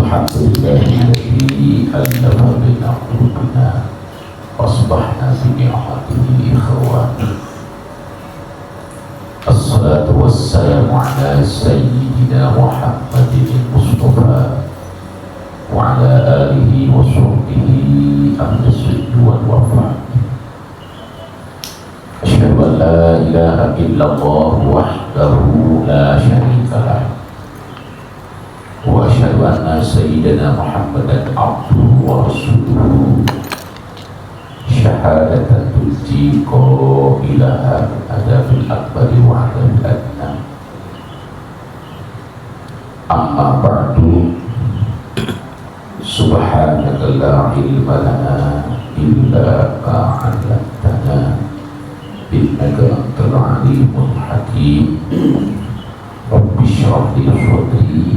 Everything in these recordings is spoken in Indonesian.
الحمد لله الذي ألف بين قلوبنا وأصبحنا بنعمته إخوانا. الصلاة والسلام على سيدنا محمد المصطفى وعلى آله وصحبه أهل الصدق والوفاء. أشهد أن لا إله إلا الله وحده لا شريك له وأشهد أن سيدنا محمدا عبده ورسوله شهادة تنجي قائلها من عذاب الأكبر وعذاب الأدنى. أما بعد سبحانك لا علم لنا إلا ما علمتنا إنك أنت العليم الحكيم. رب اشرح لي صدري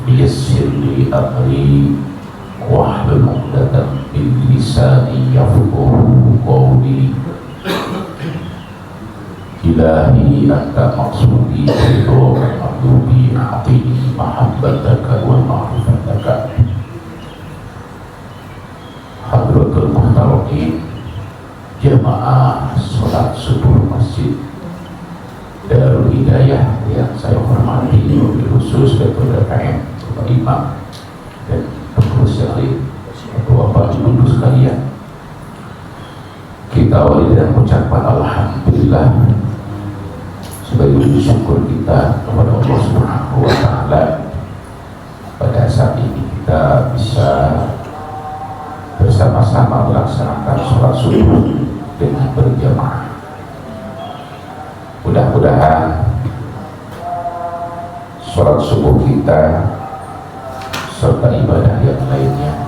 ويسر لي أمري واحلل عقدة من لساني يفقهوا قولي. إلهي أنت مقصودي ومطلوبي أعطني محبتك ومعرفتك. Hadratul Muhtaramin jamaah sholat subuh masjid Darul Hidayah yang saya hormati, wabil khusus Ketua DPM, Bapak Imam dan pengurus yang lain, Bapak Ibu sekalian. Kita awali dengan ucapan alhamdulillah sebagai wujud syukur kita kepada Allah Subhanahu wa taala. Pada saat ini kita bisa bersama-sama melaksanakan sholat subuh dengan berjamaah. Mudah-mudahan sholat subuh kita serta ibadah yang lainnya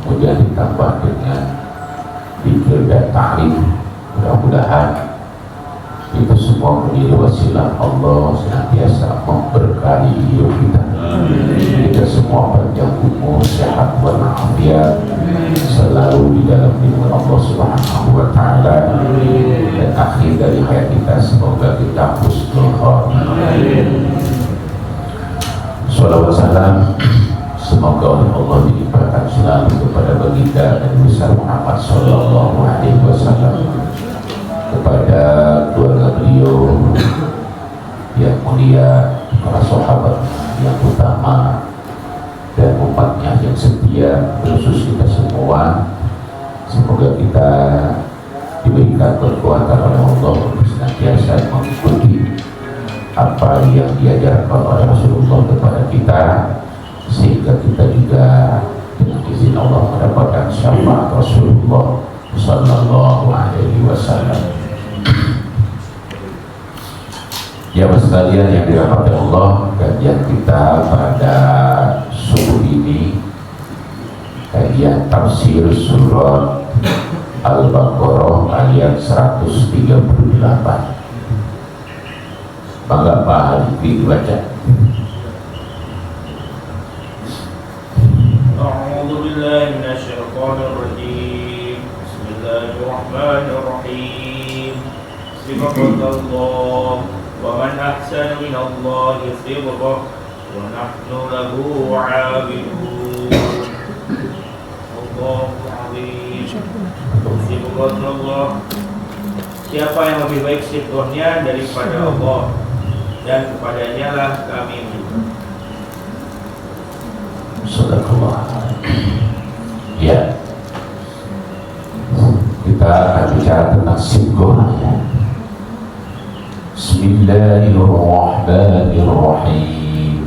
kemudian ditambah dengan zikir dan ta'rif. Mudah-mudahan itu semua menjadi wasilah Allah senantiasa memberkahi hidup kita. Kita semua panjang umur, sehat walafiat, selalu di dalam lindungan Allah Subhanahu wa taala, dan akhir dari hayat kita semoga kita husnul khatimah. Shalawat salam semoga oleh Allah dilimpahkan selalu kepada baginda Nabi besar Muhammad sallallahu alaihi wasallam, kepada keluarga beliau yang mulia, para sahabat yang utama, dan umatnya yang setia, khusus kita semua. Semoga kita diberikan kekuatan oleh Allah untuk senantiasa mengikuti apa yang diajarkan oleh Rasulullah kepada kita, sehingga kita juga dengan izin Allah mendapatkan syafaat Rasulullah sallallahu alaihi wasallam. Jamaah sekalian yang dirahmati Allah, kajian kita pada subuh ini kajian tafsir surat Al-Baqarah ayat 138. Bangga Pak Hadi dibaca. A'udzu billahi minasyaitonir rajim. Bismillahirrahmanirrahim. Subhanallah wa man ahsanu minallahi sibghah wa nahnu lahu 'abidun. Allahu 'azim. Subhanallah. Siapa yang lebih baik sibghahnya daripada Allah, dan kepadanya lah kami menyembah. Sadaqallah. Ya, kita akan bicara tentang sibghah. Bismillahirrahmanirrahim.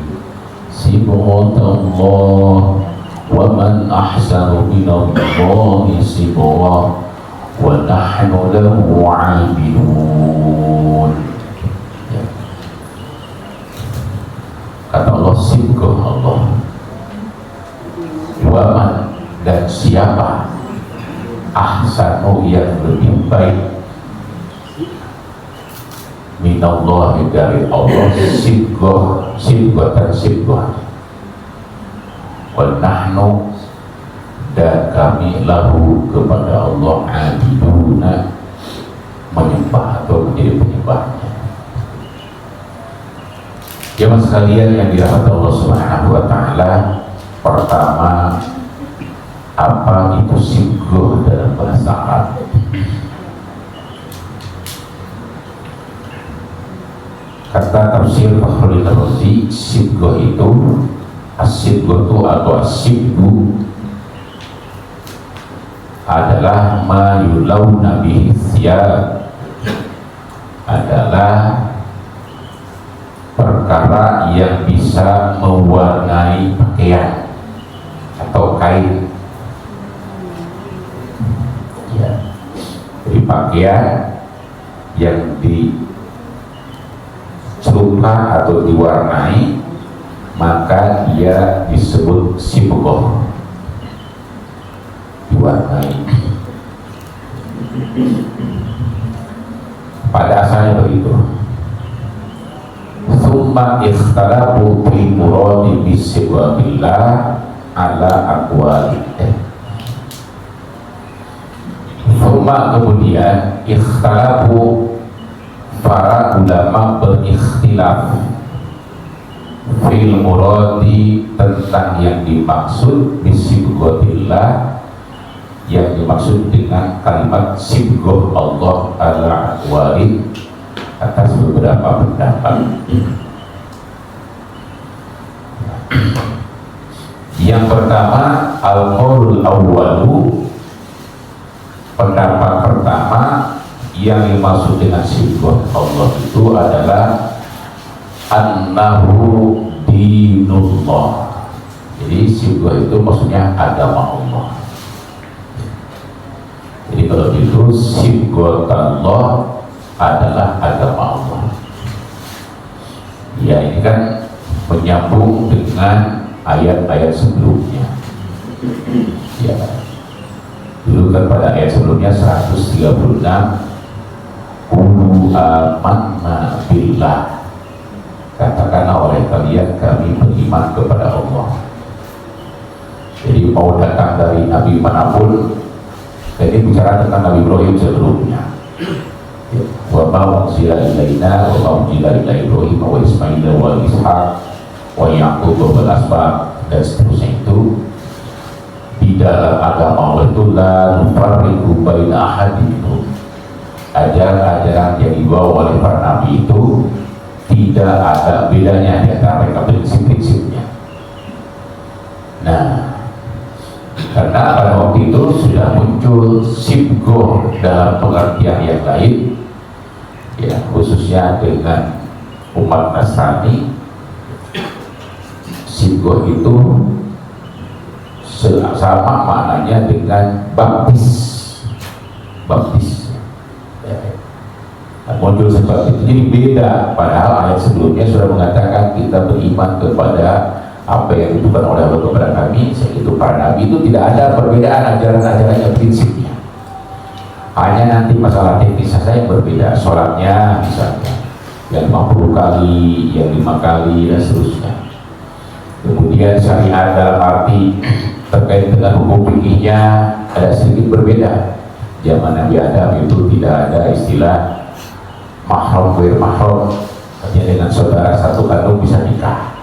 Sibghatullah wa man ahsanu minallahi sibghah wa nahnu lahu 'abidun. Kata Allah, sibghah Allah. Waman, dan siapa, ahsanu yang lebih baik, minallahi dari Allah, sibghah dan sibghah, wa nahnu, dan kami lahu kepada Allah, abiduna, menyembah atau menjadi penyembahnya. Jemaah sekalian yang dirahmati Allah Subhanahu wa taala, Pertama, apa itu sibgoh dalam bahasa Arab? Kata tafsir Fakhrul Razi, sibgoh itu as-sibgoh atau as-sibgu adalah ma yulauna bihi thiyab, adalah perkara yang bisa mewarnai pakaian atau kain. Ya. Jadi pakaian yang dicelupkan atau diwarnai, maka dia disebut sibgoh, diwarnai. Pada asalnya begitu. Tsumma ikhtalafu fi muradi bisibghatillah ala aqwali. Tsumma kemudian ikhtalafu, para ulama berikhtilaf fil muradi, tentang yang dimaksud bisibghatillah, yang dimaksud dengan kalimat sibgoh Allah ala aqwali, atas beberapa pendapat. Yang pertama, al-qaulul awwalu, pendapat pertama, yang dimaksud dengan sibgoh Allah itu adalah annahu dinullah. Jadi sibgoh itu maksudnya agama Allah. Jadi kalau itu sibgoh Allah adalah agama Allah. Ya, ini kan menyambung dengan ayat-ayat sebelumnya. Ya, dulu kan pada ayat sebelumnya 136, qulu amanna billah, katakanlah oleh kalian kami beriman kepada Allah. Jadi mau datang dari Nabi manapun, ini bicara tentang Nabi Ibrahim sebelumnya. Wa ma unzila ilaina wa ma unzila ila Ibrahim wa Ismail wa Ishaq wa Yaqub wa al-asbab, dan seterusnya. Itu di dalam agama Allah itu la nufarriqu baina ahadin, itu ajaran-ajaran yang dibawa oleh para nabi itu tidak ada bedanya di antara mereka, prinsip-prinsipnya. Nah, karena pada waktu itu sudah muncul sibgoh dalam pengertian yang lain, ya, khususnya dengan umat Nasrani. Sibgoh itu sama maknanya dengan baptis. Ya. Muncul seperti itu, jadi beda. Padahal ayat sebelumnya sudah mengatakan kita beriman kepada apa yang ditujukan oleh Allah kepada kami. Itu para nabi itu tidak ada perbedaan ajaran-ajarannya, prinsipnya. Hanya nanti masalah teknis saja yang berbeda. Sholatnya misalnya yang 50 kali, yang 5 kali, dan seterusnya. Kemudian syariat dalam arti terkait dengan hukum fikihnya ada sedikit berbeda. Zaman Nabi Adam itu tidak ada istilah mahram ghair mahram, hanya dengan saudara satu kandung bisa nikah.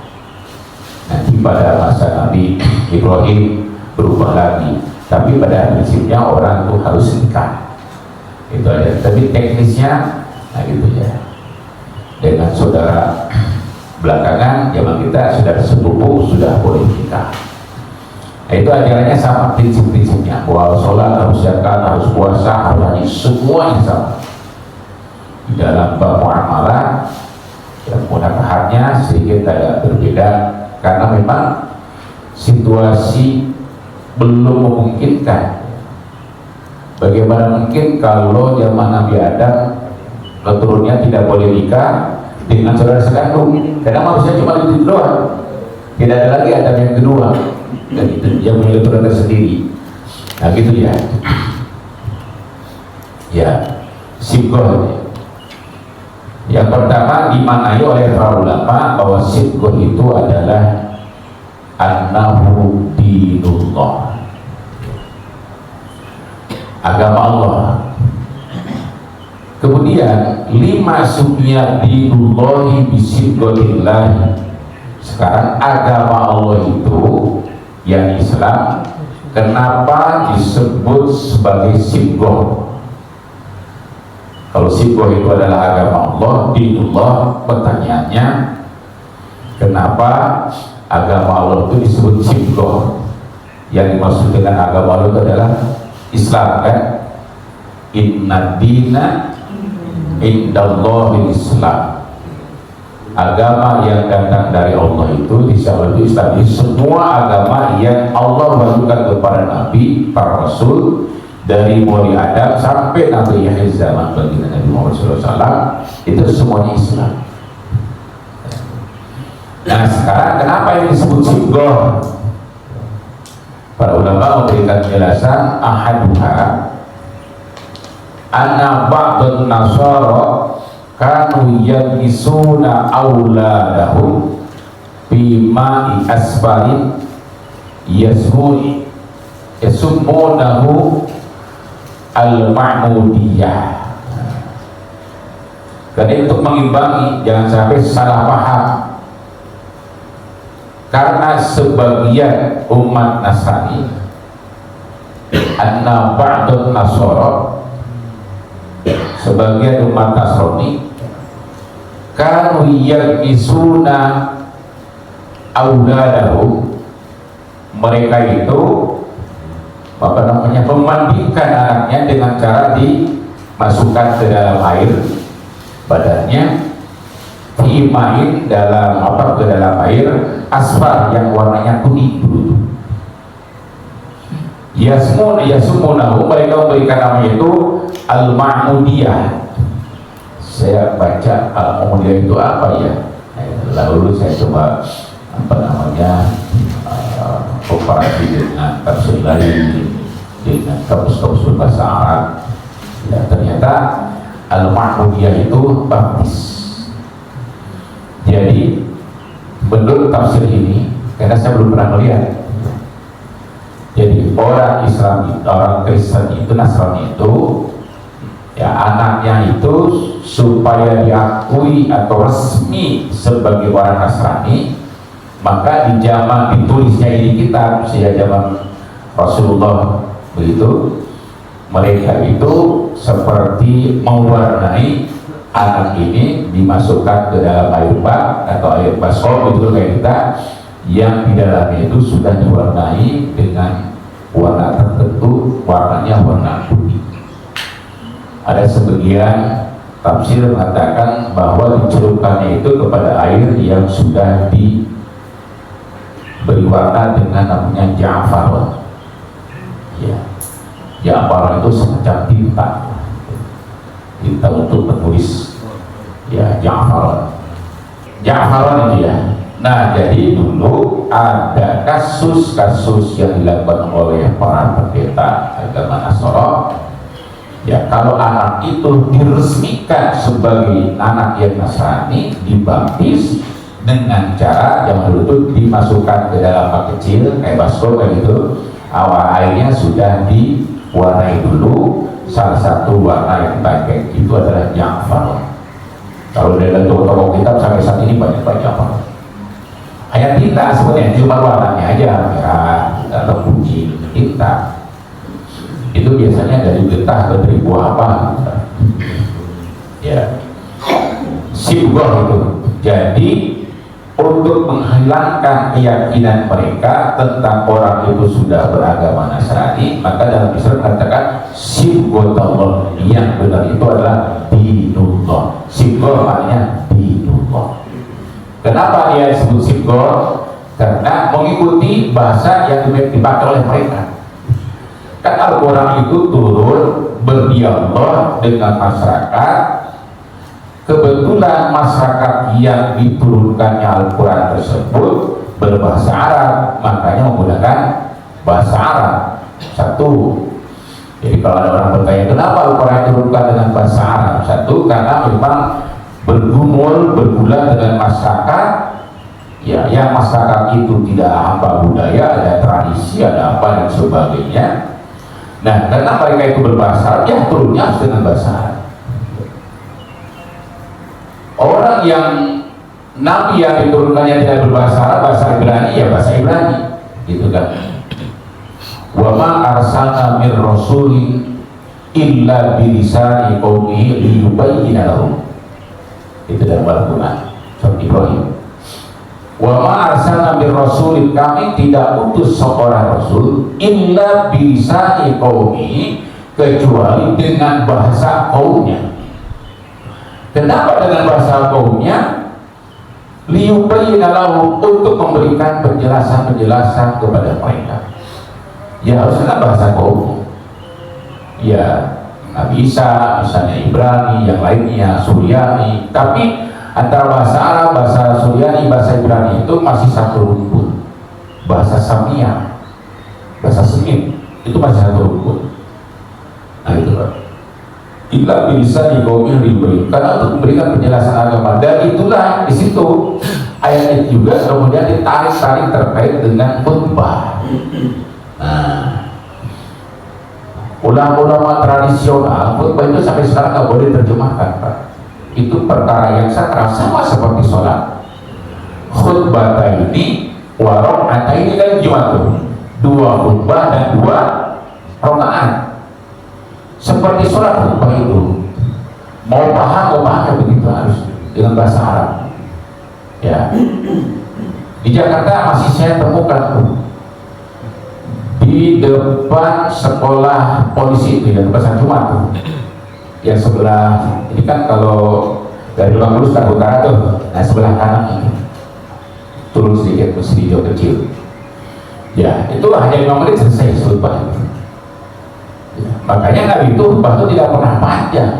Nanti pada masa Nabi Ibrahim berubah lagi, tapi pada prinsipnya orang itu harus nikah. Itu aja. Tapi teknisnya, nah gitu ya. Dengan saudara belakangan, zaman kita sudah sepupu, sudah boleh nikah. Nah, itu ajarannya sama, prinsip-prinsipnya. Bahwa sholat, harus zakat, harus puasa, harus haji, semuanya sama. Di dalam bab muamalah, dan mudah-mudahannya sedikit agak berbeda, karena memang situasi belum memungkinkan. Bagaimana mungkin kalau zaman Nabi Adam keturunannya tidak boleh nikah dengan saudara sekandung? Karena manusia cuma itu doang, tidak ada lagi Adam yang kedua, dan itu dia punya keturunan sendiri. Nah gitu ya. Ya, sibgoh. Yang pertama dimaknai oleh para ulama bahwa sibgoh itu adalah annahu dinullah, agama Allah. Kemudian lima sumya dinullahi bisibghatillah. Sekarang agama Allah itu yang Islam. Kenapa disebut sebagai sibgoh? Kalau sibgoh itu adalah agama Allah, dinullah, pertanyaannya kenapa agama Allah itu disebut sibgoh? Yang dimaksud dengan agama Allah itu adalah Islam, kan? Inna dina indallahil Islam. Agama yang datang dari Allah itu disebut Islam. Semua agama yang Allah wahyukan kepada Nabi, para Rasul, dari mulai Adam sampai Nabi akhir zaman baginda Nabi Muhammad SAW, itu semuanya Islam. Nah sekarang kenapa ini disebut sibgoh? Para ulama memberikan penjelasan, ahaduha anna ba'dun nasara kanu yabisuna auladahum bima asfarin yasumunahu al-ma'mudiyah. Karena untuk mengimbangi jangan sampai salah paham, karena sebagian umat Nasrani, anna ba'dun nasara, sebagian umat Nasrani, kanu yabisuna auladahum, mereka itu memandikan anaknya dengan cara dimasukkan ke dalam air badannya, dimain dalam ke dalam air asfar yang warnanya kuning dulu. Yasumunahu, mereka memberikan namanya itu al-ma'mudiyah. Saya baca al-ma'mudiyah itu apa ya? Lalu saya coba komparasi dengan tafsir lain, dengan kamus-kamus bahasa Arab. Ya, ternyata al-ma'mudiyah itu baptis. Jadi menurut tafsir ini, karena saya belum pernah melihat, jadi orang Islam, orang Kristen itu, Nasrani itu, ya anaknya itu supaya diakui atau resmi sebagai orang Nasrani, maka di zaman ditulisnya ini kitab sejak zaman Rasulullah begitu, mereka itu seperti mewarnai anak ini, dimasukkan ke dalam air bak atau air baskom itu kayak kita, yang di dalamnya itu sudah diwarnai dengan warna tertentu, warnanya warna putih. Ada sebagian tafsir mengatakan bahwa dicelupkannya itu kepada air yang sudah diberi warna dengan namanya ja'faron. Ya, ja'faron itu semacam tinta untuk menulis, ya, ja'faron itu ya. Nah, jadi dulu ada kasus-kasus yang dilakukan oleh para pendeta agama Nasara. Ya, kalau anak itu diresmikan sebagai anak yang Nasrani, dibaptis dengan cara yang dulu itu dimasukkan ke dalam bak kecil kayak baskom kayak gitu. Awal airnya sudah diwarnai dulu. Salah satu warna yang dipakai itu adalah ja'faron. Kalau dalam toko-toko kitab sampai saat ini banyak ja'faron. Hanya tinta sebenarnya, cuma warnanya aja merah atau kuning, tinta. Itu biasanya dari getah atau dari buah apa, ya, sibgoh itu. Jadi untuk menghilangkan keyakinan mereka tentang orang itu sudah beragama Nasrani, maka dalam Islam katakan sibgoh Allah, yang benar itu adalah dinullah. Sibgoh maknanya dinullah. Kenapa dia disebut sibgoh? Karena mengikuti bahasa yang dipakai oleh mereka. Kan Al-Quran itu turun berdialog dengan masyarakat. Kebetulan masyarakat yang diturunkannya Al-Quran tersebut berbahasa Arab, makanya menggunakan bahasa Arab. Satu, jadi kalau ada orang bertanya kenapa Al-Quran diturunkan dengan bahasa Arab, satu, karena memang bergumul, bergulat dengan masyarakat, ya, yang masyarakat itu tidak hamba budaya, ada tradisi, ada apa dan sebagainya. Nah, karena mereka itu berbahasa Arab, ya turunnya harus dengan bahasa Arab. Orang yang Nabi yang diturunkannya tidak berbahasa Arab, bahasa Ibrani, ya bahasa Ibrani. gitu kan. Wa ma arsalna mir rasulin illa bilisani qaumihi liyubayyina lahum. Itu dalam Al-Quran surat Ibrahim. Wa ma arsalna mir rasulin, kami tidak utus seorang rasul illa bilisani qaumihi, kecuali dengan bahasa kaumnya. Kenapa dengan bahasa kaumnya? Liyubayyina lahum, untuk memberikan penjelasan-penjelasan kepada mereka. Ya harus dengan bahasa kaumnya. Ya Nabi Isa, misalnya Ibrani, yang lainnya Suryani. Tapi antara bahasa Arab, bahasa Suryani, bahasa Ibrani itu masih satu rumpun. Bahasa Samia, bahasa Semit itu masih satu rumpun. Nah itu Pak. Illa bisa dibawain ribuan, karena untuk memberikan penjelasan agama. Dan itulah di situ ayat itu juga kemudian ditarik-tarik terkait dengan khutbah. Nah, ulama-ulama tradisional khutbah itu sampai sekarang nggak boleh terjemahkan, Pak. Itu perkara yang sakral, sama seperti sholat. Khutbah ini warok ini kan Jumat, dua khutbah dan dua rakaat. Seperti sholat khutbah itu, mau paham begitu harus dengan bahasa Arab. Ya, di Jakarta masih saya temukan di depan sekolah polisi, di depan Jumat yang sebelah ini kan, kalau dari Bang Lurus ke utara tuh, nah sebelah kanan ini turun sedikit masih hijau kecil. Ya, itu hanya 5 menit selesai khutbah. Ya, makanya Nabi itu khutbah itu tidak pernah panjang,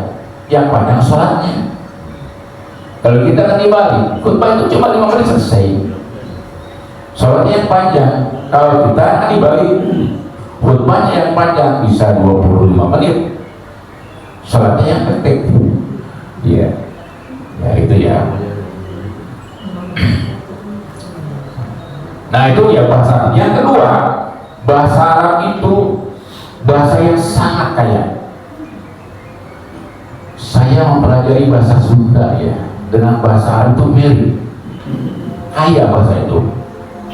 yang panjang sholatnya. Kalau kita kan di Bali, khutbah itu cuma 5 menit selesai, sholatnya yang panjang. Kalau kita kan di Bali, khutbahnya yang panjang bisa 25 menit, sholatnya yang pendek. Ya, ya itu ya. Nah itu ya bahasa. Yang kedua, bahasa Arab itu bahasa yang sangat kaya. Saya mempelajari bahasa Sunda ya, dengan bahasa Arab itu mirip, kaya bahasa itu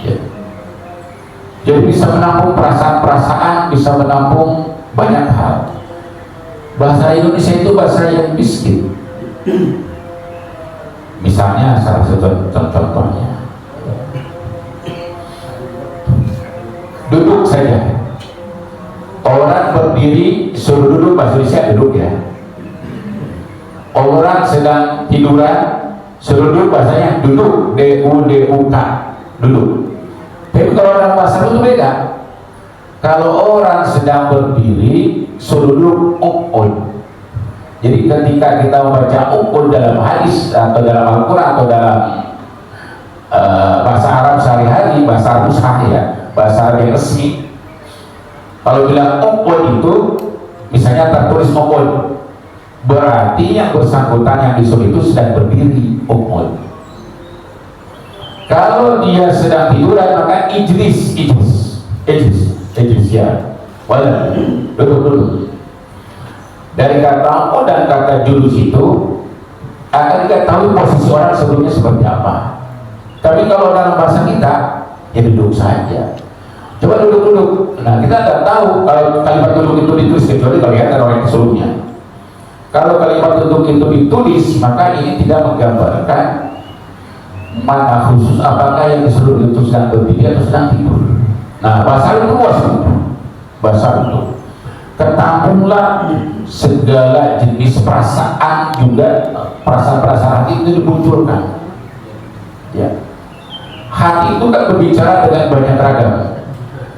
ya. Jadi bisa menampung perasaan-perasaan, bisa menampung banyak hal. Bahasa Indonesia itu bahasa yang miskin. Misalnya salah satu contohnya, duduk saja. Orang berdiri suruh duduk, bahasa Indonesia duduk ya. Orang sedang tiduran suruh duduk, bahasanya duduk, D-U-D-U-K, duduk. Tapi kalau dalam bahasa itu beda. Kalau orang sedang berdiri suruh duduk, uqud. Jadi ketika kita membaca uqud dalam hadis atau dalam Al-Quran atau dalam bahasa Arab sehari-hari, bahasa Arab sahih ya, bahasa Arab yang resmi, kalau bilang uqud itu misalnya tertulis uqud, berarti yang bersangkutan yang disuruh itu sedang berdiri, uqud. Kalau dia sedang tiduran maka ijlis ya, wala duduk. Dari kata uqud dan kata julus itu akan diketahui posisi orang sebelumnya seperti apa. Tapi kalau dalam bahasa kita ya duduk saja. Coba duduk. Nah kita nggak tahu kalau kalimat duduk itu ditulis, kecuali kalau lihat orang yang sebelumnya. Kalau kalimat duduk itu ditulis, maka ini tidak menggambarkan mana khusus apakah yang disuruh itu sedang berdiri atau sedang tidur. Nah bahasa itu bahasa itu ketampunglah segala jenis perasaan, juga perasaan-perasaan hati itu dimunculkan. Ya, hati itu kan berbicara dengan banyak ragam.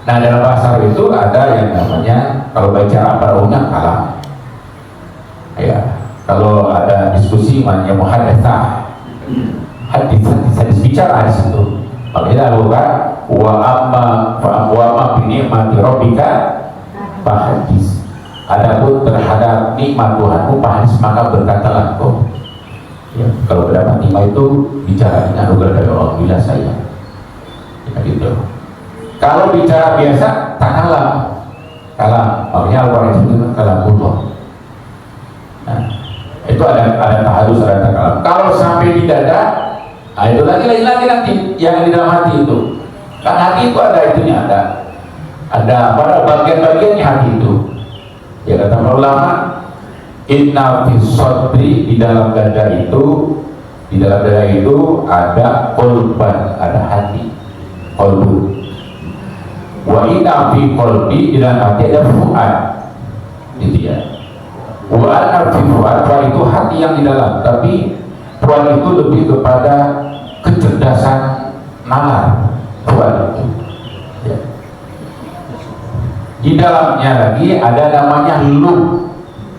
Nah dalam bahasa itu ada yang namanya, kalau bicara paraumnya kalam. Ya, kalau ada diskusi namanya muhadatsah. Hadis bicara di situ. Makanya lakukan wa amma bi ni'mati rabbika fahadis. Adapun terhadap nikmat Tuhanmu fahadis, maka berkatalah kau. Ya, kalau berdapat nikmat itu bicara dengan anugerah dari Allah, bila saya. Ya, gitu. Kalau bicara biasa tak kalam. Makanya Al-Quran itu kalamullah. Nah, itu ada taharus, ada takalam. Kalau sampai di dada, itu lagi nanti yang di dalam hati itu. Kan hati itu ada itunya, ada pada bagian-bagiannya hati itu. Ya kata para ulama, inna fis sadri, di dalam dada itu ada qalban, ada hati, qalbu. Wa inna fi qalbi, di dalam hati ada fuad, gitu ya. Wa anna fi fuad, itu hati yang di dalam, tapi fuad itu lebih kepada kecerdasan nalar, fuad itu. Ya. Di dalamnya lagi ada namanya lub,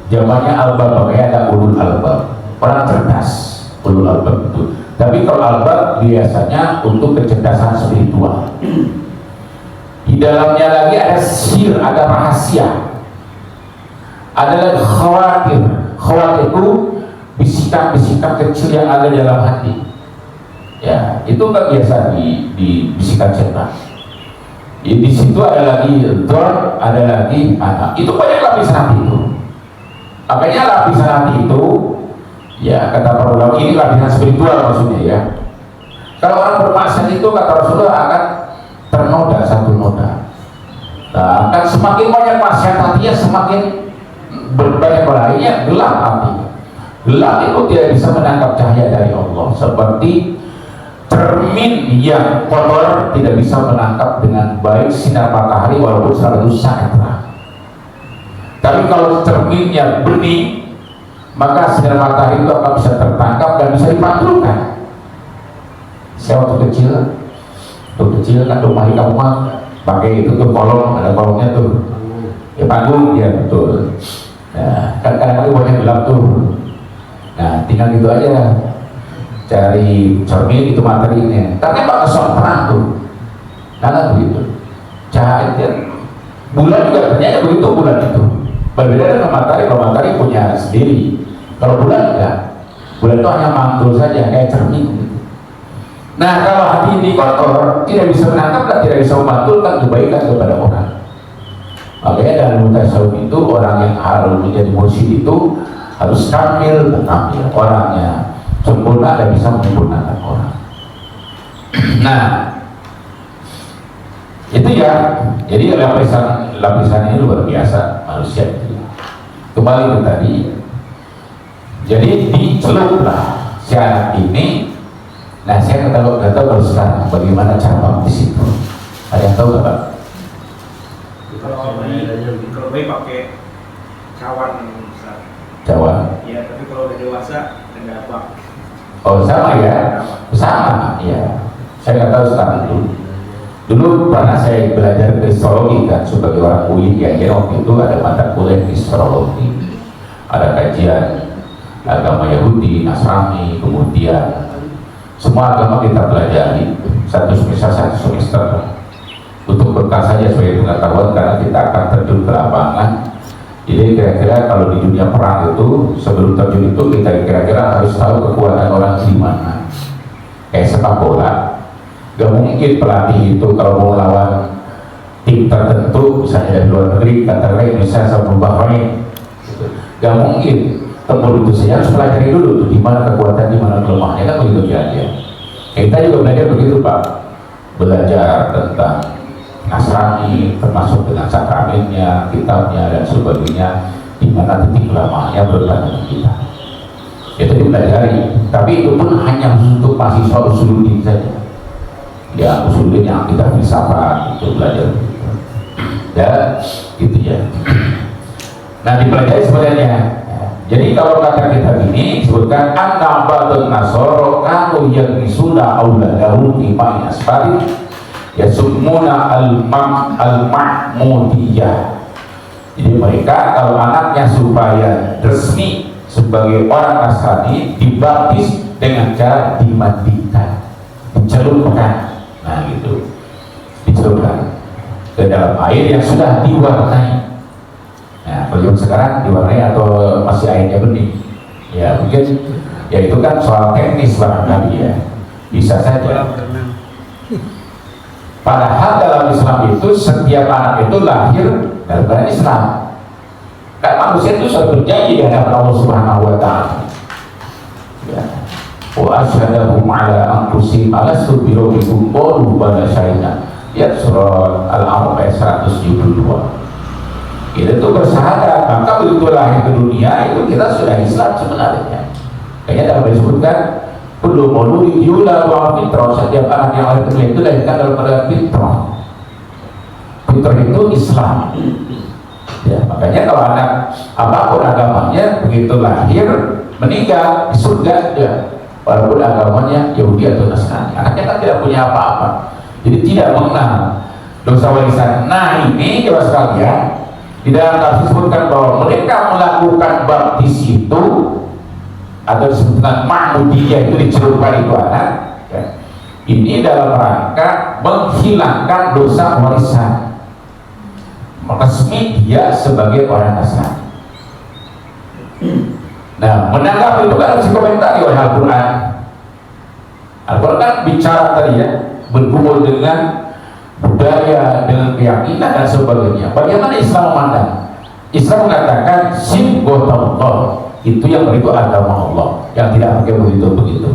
jamannya albab, kayak ada ulul albab, orang cerdas, ulul albab itu. Tapi kalau albab biasanya untuk kecerdasan spiritual. Di dalamnya lagi ada sir, ada rahasia, ada lagi khawatir. Khawatir itu bisikan-bisikan kecil yang ada dalam hati. Ya, itu kan biasa di bisikan setan. Di situ ada lagi dor, ada lagi anak. Itu banyak lapisan hati itu. Makanya lapisan hati itu, ya kata para ulama, ini lapisan spiritual maksudnya ya. Kalau orang bermaksiat itu kata Rasulullah akan ternoda satu noda. Nah, akan semakin banyak maksiat hatinya, semakin berbanyak lainnya gelap hati. Gelap itu tidak bisa menangkap cahaya dari Allah. Seperti cermin yang kotor tidak bisa menangkap dengan baik sinar matahari walaupun selalu sangat terang. Tapi kalau cerminnya bening, maka sinar matahari itu akan bisa tertangkap dan bisa dipantulkan. Saya waktu kecil kan rumah di kampung pakai itu tuh kolong, ada kolongnya tuh, ya panggung ya betul. Nah, kan kadang-kadang banyak gelap tuh. Nah, tinggal gitu aja. Cari cermin itu materinya, tapi pakai soal terang tuh, karena begitu. Cahaya bulan juga ternyata begitu, bulan itu berbeda dengan matahari. Kalau matahari punya sendiri, kalau bulan enggak, bulan itu hanya mantul saja kayak cermin gitu. Nah, kalau hati ini kotor, tidak bisa menangkap dan tidak bisa memantulkan kebaikan kepada orang. Makanya dalam mutasawuf itu orang yang harus menjadi mursyid itu harus kamil, orangnya sempurna dan bisa menyempurnakan orang. Nah, itu ya. Jadi lapisan ini luar biasa manusia itu. Kembali ke tadi. Jadi diceluplah si anak ini. Nah, saya nggak tahu sekarang bagaimana cara di situ. Ada yang tahu nggak Pak? Kalau bayi pakai cawan. Cawan. Ya, tapi kalau udah dewasa ada apa? Oh sama ya, sama ya. Saya nggak tahu sekarang dulu pernah saya belajar kristologi kan sebagai orang UI ya. Jadi waktu itu ada mata kuliah kristologi, ada kajian agama Yahudi, Nasrani, kemudian semua agama kita pelajari satu semester untuk bekal saja sebagai pengetahuan karena kita akan terjun ke lapangan. Jadi kira-kira kalau di dunia perang itu sebelum terjun itu kita kira-kira harus tahu kekuatan orang di mana. Kayak sepak bola, gak mungkin pelatih itu kalau mau lawan tim tertentu, misalnya dari luar negeri, katakanlah misalnya sama Bahrain, gak mungkin tempur itu saja harus pelajari dulu di mana kekuatan, di mana kelemahannya, kan begitu aja. Kita juga belajar begitu Pak, belajar tentang Nasrani termasuk dengan sakramentnya, kitabnya dan sebagainya, di mana titik kelemahannya berkaitan dengan kita. Itu dipelajari, tapi itu pun hanya untuk mahasiswa usuluddin saja. Ya usuluddin yang kita filsafat itu belajar, ya gitu ya. Nah dipelajari sebenarnya. Jadi kalau kata kita ini sebutkan anna ba'dun nasoro kanu yaghnisuna auladahum fi ma'i asfari yasumuna al-ma'mudiyah. Jadi mereka kalau anaknya supaya resmi sebagai orang Nasrani dibaptis dengan cara dimandikan, dicelupkan, nah gitu, dicelupkan ke dalam air yang sudah diwarnai. Nah kalau sekarang diwarnai atau masih airnya bening, ya mungkin ya itu kan soal teknis barangkali ya, bisa saja. Padahal dalam Islam itu setiap anak itu lahir dalam Islam. Karena manusia itu sudah berjanji di hadapan Allah Subhanahu wa Ta'ala. Ya. Wa asyhadahum ala anfusihim alastu birabbikum qalu bala syahidna. Lihat surah Al-A'raf ayat 172. Kita itu bersahadat, maka begitu lahir ke dunia itu kita sudah Islam sebenarnya. Kayaknya dalam disebutkan kullu mauludin yuladu 'ala fitrah, setiap anak yang lahir ke dunia itu dilahirkan dalam keadaan fitrah. Fitrah itu Islam. Ya, makanya kalau anak apapun agamanya begitu lahir meninggal di surga ya, walaupun agamanya Yahudi atau Nasrani, anaknya kan tidak punya apa-apa, jadi tidak mengenal dosa warisan. Nah ini coba sekalian, di dalam tafsir disebutkan bahwa mereka melakukan baptis itu atau disebutkan ma'mudiyah, itu dicelupkan itu anak ya. Ini dalam rangka menghilangkan dosa warisan, resmi dia sebagai orang Nasrani. Nah, menanggapi itu kan harus dikomentari oleh Al-Quran. Al-Quran kan bicara tadi ya, bergumul dengan budaya, dengan keyakinan dan sebagainya. Bagaimana Islam memandang? Islam mengatakan sibghatullah, itu yang itu agama Allah, yang tidak pakai begitu-begitu.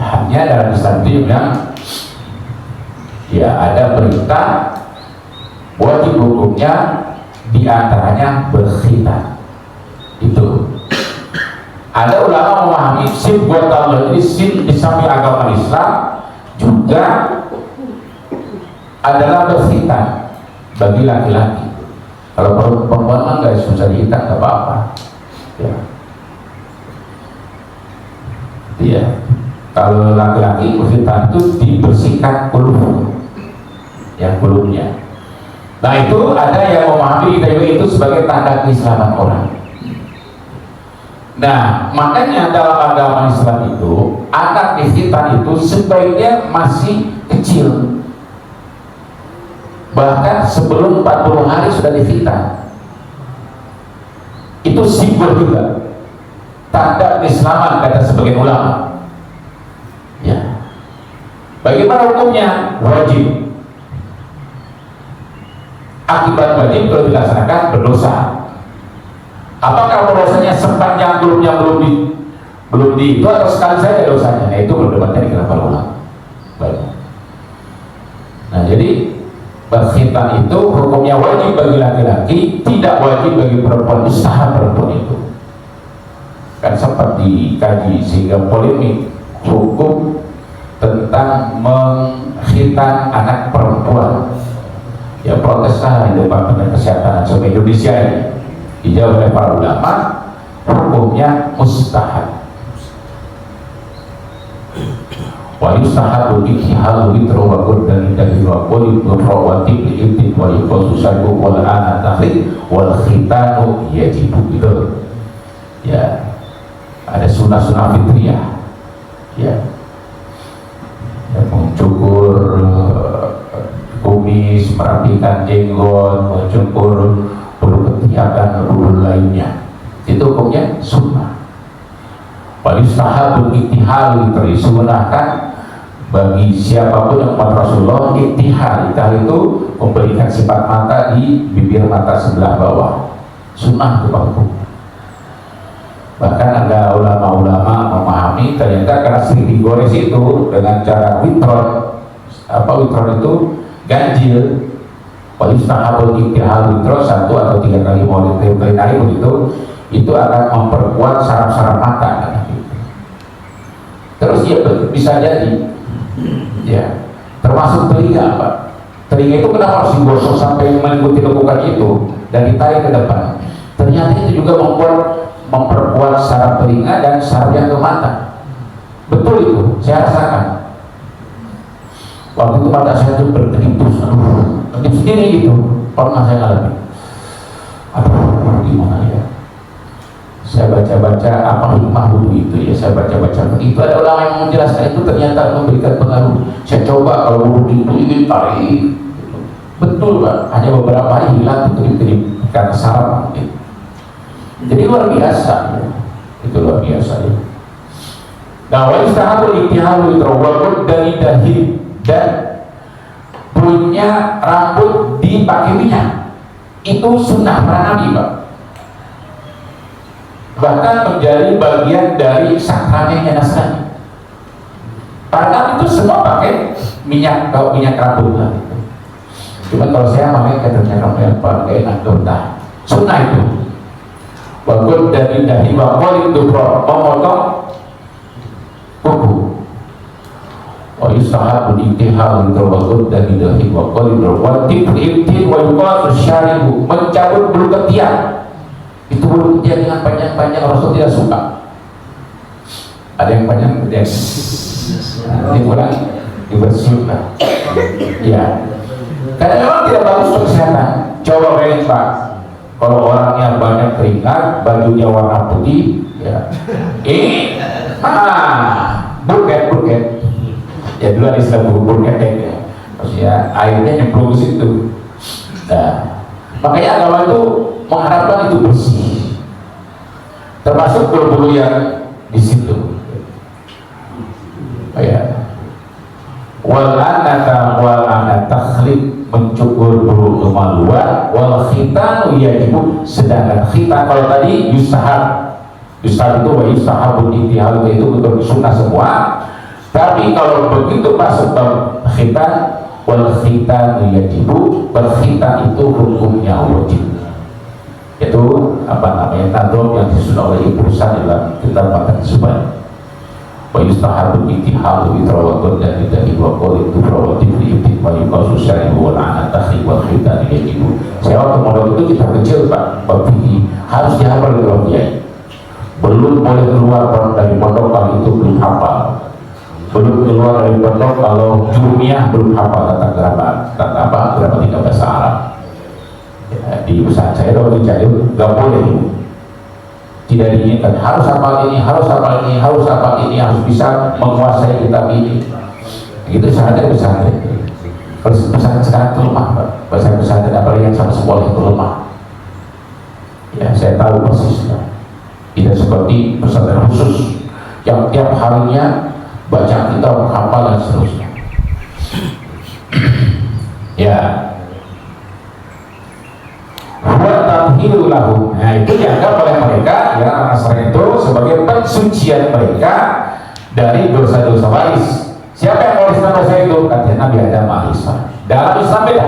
Hanya dalam Islam itu yang ya ada perintah wajib hukumnya, diantaranya berkhitan. Itu ada ulama memahami sibghatullah ini sin di samping agama Islam juga adalah berkhitan bagi laki-laki. Kalau perempuan mah nggak susah dihitan, nggak apa-apa. Ya. Iya. Kalau laki-laki berkhitan itu dibersihkan kulum, yang kulumnya. Nah itu ada yang memahami itu sebagai tanda keislaman orang. Nah makanya dalam agama Islam itu anak dikhitan itu sebaiknya masih kecil, bahkan sebelum 40 hari sudah dikhitan. Itu simbol juga, tanda keislaman kata sebagian ulama. Ya. Bagaimana hukumnya? Wajib. Akibat wajib kalau dilaksanakan berdosa. Apakah dosanya sepanjang belum di itu atau sekali saja dosanya? Nah itu berdebatnya di kalangan ulama. Baik. Nah jadi berkhitan itu hukumnya wajib bagi laki-laki, tidak wajib bagi perempuan, mustahab perempuan itu. Kan sempat dikaji sehingga polemik hukum tentang mengkhitan anak perempuan. Ya proteslah di depan Badan Kesehatan Nasional Indonesia ini, dijawab oleh para ulama hukumnya mustahab. Wa yustahabu ikhihalu bitrawakun dan dari wakul bitrawatib li'ibtid wa yukosu syarbu wal anatahri wal khitanu yajibu gitu. Ya ada sunnah-sunnah fitriyah ya, mencukur kumis, merapikan jenggot, mencukur bulu ketiak dan bulu lainnya, itu hukumnya sunnah. Walistahabul iktihal, disunahkan bagi siapapun yang umat Rasulullah. Iktihal itu memberikan sifat mata di bibir mata sebelah bawah, sunnah itu hukum. Bahkan ada ulama-ulama memahami ternyata karena sering digores itu dengan cara witron. Apa witron itu? Ganjil. Walistahabul iktihal witron 1 atau 3 kali maulid hari begitu, itu akan memperkuat saraf-saraf mata. Terus ya bisa jadi ya, termasuk telinga Pak. Telinga itu kenapa harus digosok sampai mengikuti lekukan itu dan ditarik ke depan? Ternyata itu juga memperkuat saraf telinga dan saraf yang ke mata. Betul itu, saya rasakan. Waktu itu mata saya itu berkedip sendiri gitu, pernah saya alami. Aduh, gimana ya? Saya baca-baca apa hikmah wudhu itu ya, saya baca-baca itu ada ulama yang menjelaskan itu ternyata memberikan pengaruh. Saya coba kalau wudhu itu ingin tarik, betul Pak, hanya beberapa hari hilang kedip-kedip karena saraf mungkin. Jadi luar biasa ya. Itu luar biasa ya. Nah, wa istahabul iktihalu itrawakun dari dahi dan punya rambut dipakai minyak, itu sunnah para nabi Pak, bahkan menjadi bagian dari sakramennya Nasrani. Para nabi itu semua pakai minyak, kalau minyak rambut lah gitu. Cuma kalau saya pakai kadernya rambut yang pakai enak dontah. Sunnah itu. Waktu dari waktu itu memotong kuku. Oh istahab intihal waktu dari waktu itu waktu syaribu mencabut bulu ketiak. Itu bulu ketiak dengan panjang-panjang Rasul tidak suka. Ada yang panjang ketiak. Nanti pulang dibersihin lah. Ya. Karena memang tidak bagus untuk kesehatan. Coba bayangin Pak. Kalau orangnya banyak keringat, bajunya warna putih, ya, burket, ya dulu ada istilah burket ya, maksudnya airnya nyemplung ke situ. Nah, makanya agama itu mengharapkan itu bersih, termasuk bulu-bulu yang di situ. Ya, wal anata takhlid mencukur bulu kemaluan wal khitanu yajibu, sedangkan khitan kalau tadi yustahab itu wa yustahabun intihal itu betul sunnah semua, tapi kalau begitu masuk ke khitan wal khitanu yajibu, berkhitan itu hukumnya wajib, itu apa namanya tadom yang disusun oleh Ibu Rusan dalam kitab Matan Subhan. Wa yustahabun intihal bitrawatun dan tidak diwakil itu berawatib diibtik wa yukasu syaribu wal anatakhib wal khitan yajibu. Saya waktu modal itu kita kecil Pak, Bapak harus dihafal oleh orang kiai. Belum boleh keluar dari pondok kalau itu belum hafal. Belum keluar dari pondok kalau jurumiyah belum hafal tata grama tidak bahasa Arab. Ya, di usaha saya kalau dicari nggak boleh. Tidak diinginkan harus hafal ini, harus bisa menguasai kitab ini. Itu syaratnya pesantren. Kalau pesantren sekarang itu lemah, Pak. Pesantren apalagi yang sama sekolah itu lemah. Ya, saya tahu persis. Tidak seperti pesantren khusus yang tiap harinya baca kitab, hafal dan seterusnya. Ya. Buat tathirul lahum. Nah itu dianggap oleh mereka ya Nasrani itu sebagai pensucian mereka dari dosa-dosa waris. Siapa yang mewariskan dosa itu? Kata Nabi Adam alaihissalam. Dalam Islam beda.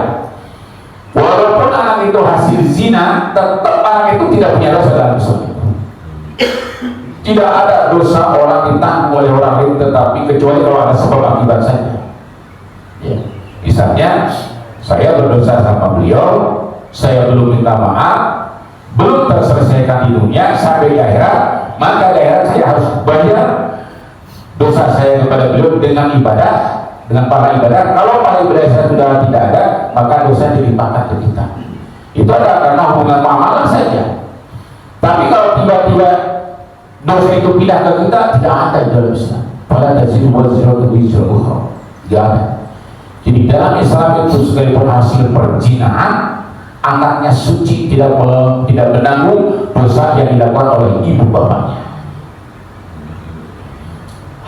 Walaupun anak itu hasil zina, tetap anak itu tidak punya dosa dalam Islam. Tidak ada dosa orang ditanggung oleh orang lain, tetapi kecuali kalau ada sebab akibat saja. Ya. Misalnya saya berdosa sama beliau, saya belum minta maaf, belum terselesaikan di dunia sampai di akhirat, maka di akhirat saya harus bayar dosa saya kepada beliau dengan ibadah, dengan para ibadah. Kalau para ibadah saya sudah tidak ada, maka dosa dilimpahkan ke kita. Itu adalah karena hubungan muamalah saja. Tapi kalau tiba-tiba dosa itu pindah ke kita, tidak ada di dalam Islam. Pada dasar waziratu wisruh, tidak ada. Jadi dalam Islam itu sekalipun hasil perzinahan, anaknya suci, tidak menanggung dosa yang dilakukan oleh ibu bapaknya.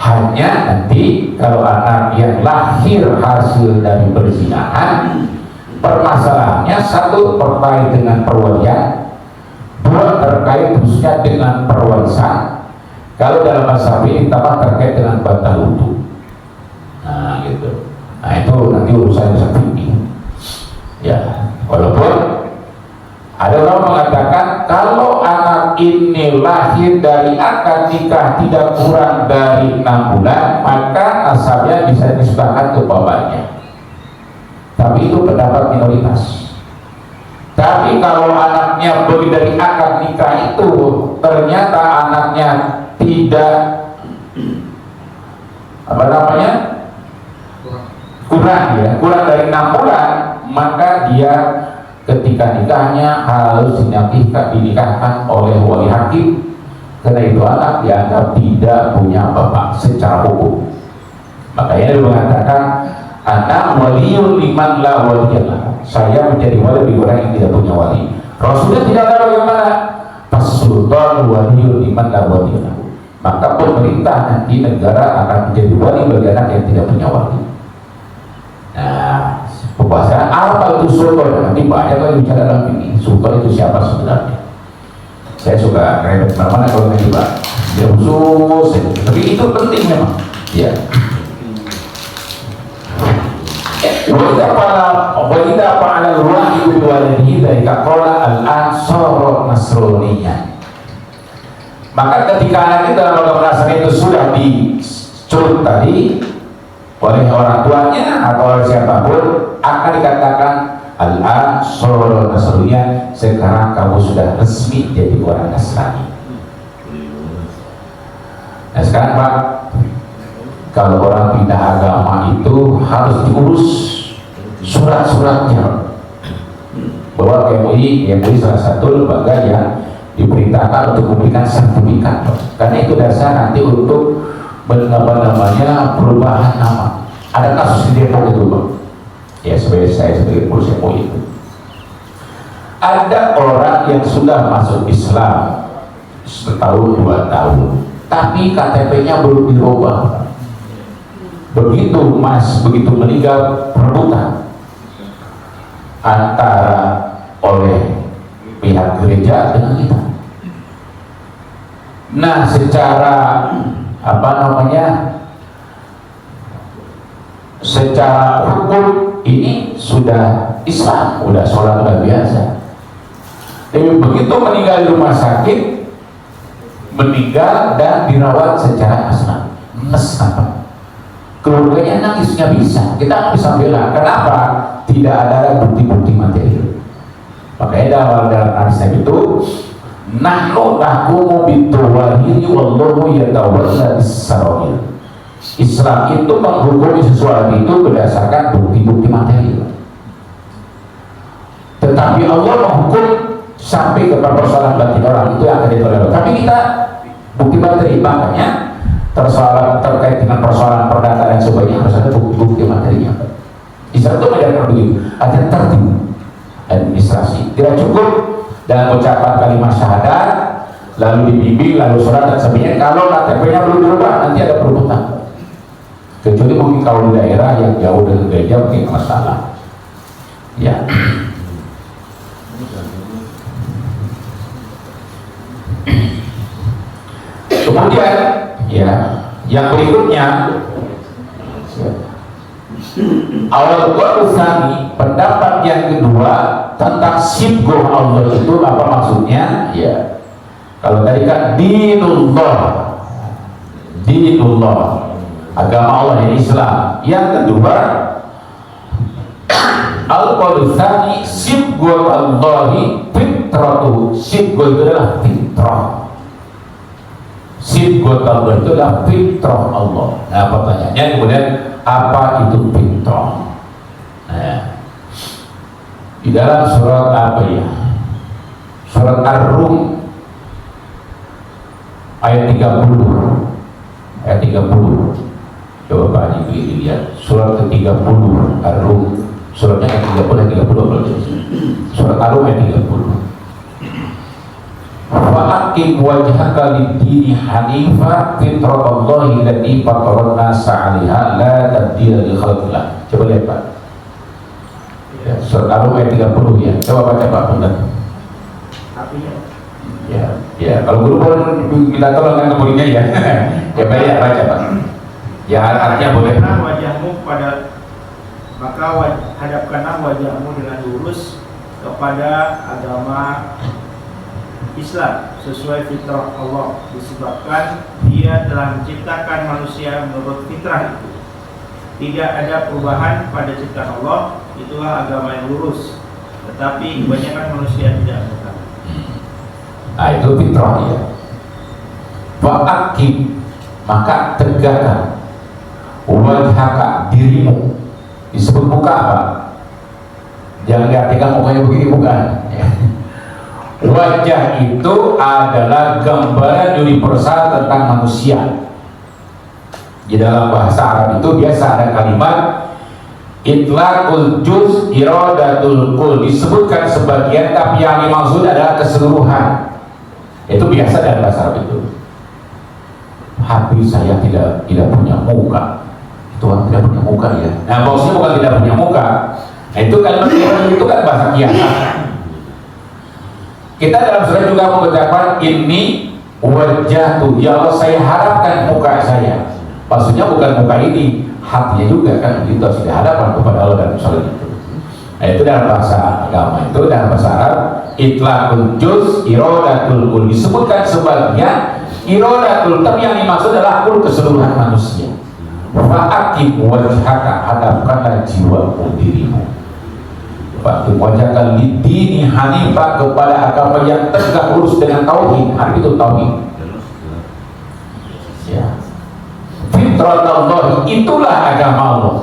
Hanya nanti kalau anak yang lahir hasil dari perzinahan, permasalahannya satu terkait dengan perwalian, dua terkait khususnya dengan perwarisan. Kalau dalam mazhab ini tambah terkait dengan batal wudu. Nah gitu. Nah itu nanti urusan bisa tinggi. Ya. Walaupun ada orang mengatakan kalau anak ini lahir dari akad nikah tidak kurang dari 6 bulan, maka nasabnya bisa diserahkan ke bapaknya. Tapi itu pendapat minoritas. Tapi kalau anaknya beli dari akad nikah itu ternyata anaknya tidak kurang dari 6 bulan, maka dia ketika nikahnya harus dinikahkan oleh wali hakim, karena itu anak dianggap tidak punya bapak secara hukum. Makanya dia mengatakan anak waliul liman la waliyallah, saya menjadi wali bagi orang yang tidak punya wali. Rasulullah tidak tahu bagaimana as-sultan waliul liman la waliyallah, maka pemerintah nanti negara akan menjadi wali bagi anak yang tidak punya wali. Nah, pembahasan apa itu sultan, nanti banyak lagi bicara dalam ini. Sultan itu siapa sebenarnya? Saya suka ngerebet mana-mana kalau nanti Pak, dia khusus, tapi itu penting memang. Ya. Wajida fa'ala al-wahyu biwaladihi dzalika qala al-ansar nasroniyah. Maka ketika anak itu dalam agama Nasrani itu sudah diculik tadi oleh orang tuanya atau oleh siapapun, akan dikatakan al-ansar nasroniyah, sekarang kamu sudah resmi jadi orang Nasrani. Nah sekarang Pak, kalau orang pindah agama itu harus diurus surat-suratnya, bahwa MUI salah satu lembaga yang diperintahkan untuk memberikan sertifikat, karena itu dasar nanti untuk perubahan nama. Ada kasus di Depok itu Bang, ya saya sebagai pengurus MUI itu, ada orang yang sudah masuk Islam setahun 2 tahun, tapi KTP-nya belum dirubah. Begitu meninggal, perebutan antara oleh pihak gereja dengan kita. Nah, secara secara hukum ini sudah Islam, sudah sholat luar biasa. Tapi begitu meninggal di rumah sakit, meninggal dan dirawat secara asal, keluarganya nangis, nggak bisa, kita nggak bisa bela. Kenapa? Tidak ada bukti-bukti material. Makanya dalam hadis itu, nahnu nahkumu bitawahiri wallahu yatawalla bis-sarair. Islam itu menghukumi sesuatu itu berdasarkan bukti-bukti material. Tetapi Allah menghukum sampai kepada persoalan batin orang, itu yang akan ditolerir. Tapi kita bukti materi, makanya terkait dengan persoalan perdata dan sebagainya harus ada bukti materinya. Islam itu mengajarkan begitu, ada tertib administrasi. Tidak cukup dengan ucapan kalimat syahadat, lalu dibimbing, lalu surat dan sebagainya. Kalau KTP-nya belum dirubah, nanti ada perebutan. Kecuali mungkin kalau di daerah yang jauh dari gereja mungkin masalah. Ya. Kemudian, ya, yang berikutnya, awal Qur'ani, pendapat yang kedua tentang sibgoh Allah itu apa maksudnya? Ya, kalau tadi kan dinullah, agama Allah yang Islam. Yang kedua, al-Qur'ani sibgoh Allahi fitratu. Sibgoh itu adalah fitrah. Sibgoh Allah itu adalah fitrah Allah. Nah pertanyaannya kemudian, apa itu fitrah? Nah, di dalam surat apa ya? Surat Ar-Rum ayat 30. Ayat 30. Coba Pak Haji lihat surat ke-30 Ar-Rum. Suratnya ayat 30 Surat Ar-Rum ayat 30. Fa'aqim wajhaka lid-dini hanifa fitratallahi allati fatara an-nasa 'alaiha la tabdila li khalqillah. Coba lihat Pak. Ya, surat Ar-Rum ayat 30 ya. Coba baca Pak benar. Ya, kalau guru boleh minta tolong dengan kemudiannya ya. Ya baik, baca Pak. Ya artinya boleh. Wajahmu maka hadapkanlah wajahmu dengan lurus kepada agama Islam sesuai fitrah Allah, disebabkan Dia telah menciptakan manusia menurut fitrah itu. Tidak ada perubahan pada ciptaan Allah, itulah agama yang lurus. Tetapi kebanyakan manusia tidak mengetahui. Nah itu fitrah ya. Fa'aqim, maka tegakkan wajhaka, dirimu. Disebut muka apa? Jangan diartikan mukanya begini, bukan ya. Wajah itu adalah gambaran universal tentang manusia. Di dalam bahasa Arab itu biasa ada kalimat itlaqul juz iradatul kul, disebutkan sebagian tapi yang dimaksud adalah keseluruhan. Itu biasa dalam bahasa Arab itu. Habis saya tidak punya muka. Tuhan tidak punya muka ya. Nah maksudnya bukan tidak punya muka. Nah itu kalimat itu kan bahasa kiasan. Kita dalam surat juga mengucapkan ini wajah tuh, ya Allah saya harapkan muka saya. Maksudnya bukan muka ini, hatinya juga kan begitu, harus dihadapkan kepada Allah dan salat itu. Nah itu dalam bahasa agama, itu dalam bahasa Arab itlaqul juz iradatul kul, disebutkan sebagian iradatul, tapi yang dimaksud adalah kul, keseluruhan manusia. Fa'akim wajhaka, hadapkanlah jiwamu, dirimu. Fa'akim wajhaka lidini hanifah, kepada agama yang tegak lurus dengan tauhid. Itu tauhid ya. Fitratullah, itulah agama Allah.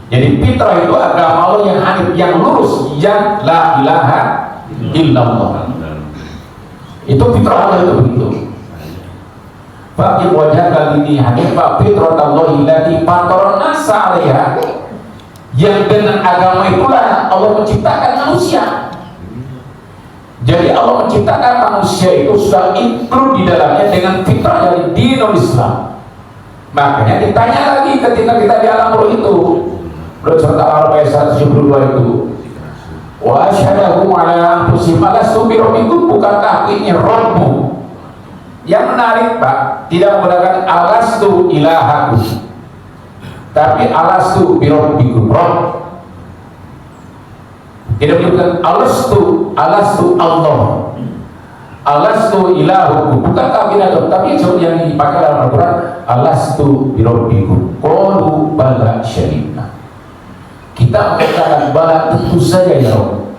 Jadi fitrah itu agama Allah yang hanif, yang lurus, yang la ilaha illallah. Itu fitrah Allah itu begitu. Faqim wajhaka lidini hanifah fitratallahi allati fatara an-nasa 'alaiha, yang dengan agama itulah Allah menciptakan manusia. Jadi Allah menciptakan manusia itu sudah include di dalamnya dengan fitrah dari dinul Islam. Makanya ditanya lagi ketika kita di alam ruh itu, menurut surat Al-Baqarah 172 itu, wa asyhadu ala anfusihim alastu bi rabbikum, bukankah ini Rabbmu? Yang menarik Pak, tidak menggunakan alastu ilahakum, tapi alastu bi rabbikum, Rabb. Tidak menyebutkan alastu Allah, alastu ilahukum, bukan kabinet, tapi yang dipakai dalam Al-Quran alastu bi rabbikum, qalu bala syahidna. Kita mengatakan bala, tentu saja ya Rabb.